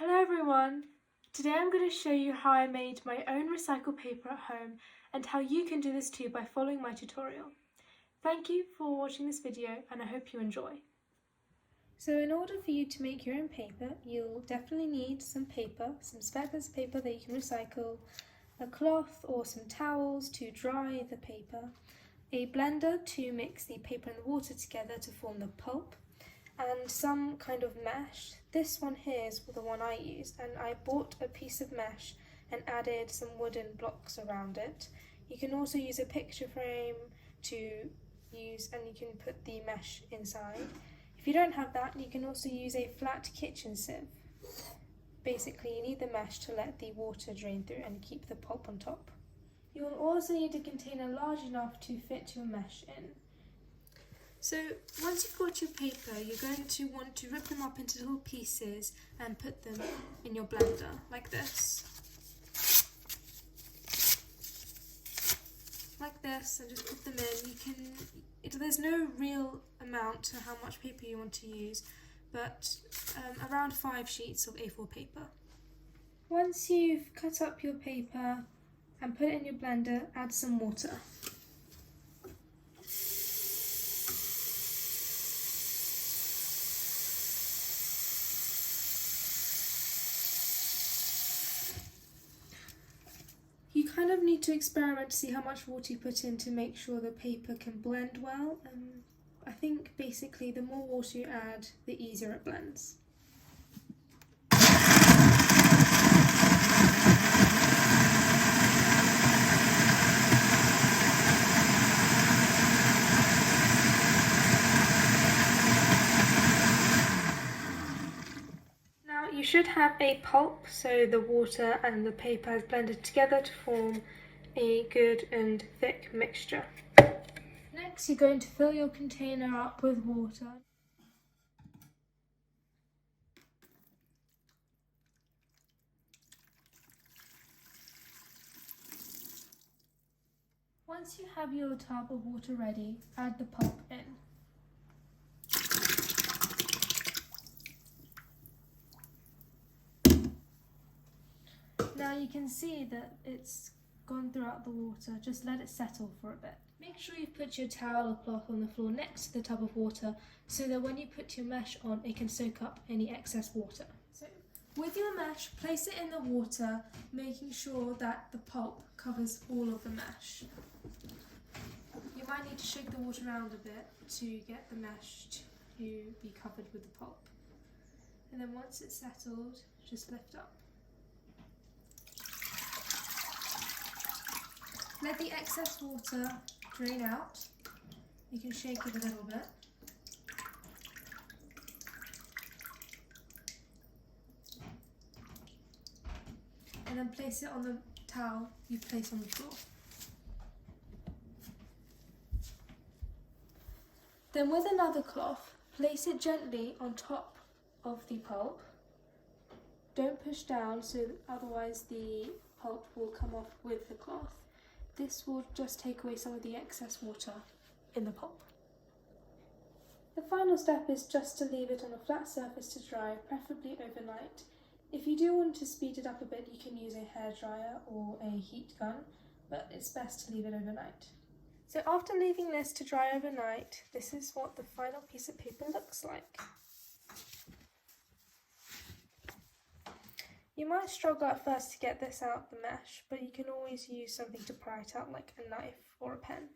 Hello everyone! Today I'm going to show you how I made my own recycled paper at home and how you can do this too by following my tutorial. Thank you for watching this video and I hope you enjoy. So in order for you to make your own paper, you'll definitely need some paper, some spare bits of paper that you can recycle, a cloth or some towels to dry the paper, a blender to mix the paper and the water together to form the pulp, and some kind of mesh. This one here is the one I used, and I bought a piece of mesh and added some wooden blocks around it. You can also use a picture frame to use, and you can put the mesh inside. If you don't have that, you can also use a flat kitchen sieve. Basically, you need the mesh to let the water drain through and keep the pulp on top. You will also need a container large enough to fit your mesh in. So once you've got your paper, you're going to want to rip them up into little pieces and put them in your blender, like this. Like this, and just put them in. There's no real amount to how much paper you want to use, but around 5 sheets of A4 paper. Once you've cut up your paper and put it in your blender, add some water. You kind of need to experiment to see how much water you put in to make sure the paper can blend well. I think basically the more water you add, the easier it blends. You should have a pulp, so the water and the paper has blended together to form a good and thick mixture. Next, you're going to fill your container up with water. Once you have your tub of water ready, add the pulp in. Now you can see that it's gone throughout the water, just let it settle for a bit. Make sure you put your towel or cloth on the floor next to the tub of water so that when you put your mesh on, it can soak up any excess water. So with your mesh, place it in the water, making sure that the pulp covers all of the mesh. You might need to shake the water around a bit to get the mesh to be covered with the pulp. And then once it's settled, just lift up. Let the excess water drain out. You can shake it a little bit. And then place it on the towel you've placed on the floor. Then with another cloth, place it gently on top of the pulp. Don't push down, so otherwise the pulp will come off with the cloth. This will just take away some of the excess water in the pulp. The final step is just to leave it on a flat surface to dry, preferably overnight. If you do want to speed it up a bit, you can use a hairdryer or a heat gun, but it's best to leave it overnight. So after leaving this to dry overnight, this is what the final piece of paper looks like. You might struggle at first to get this out the mesh, but you can always use something to pry it out, like a knife or a pen.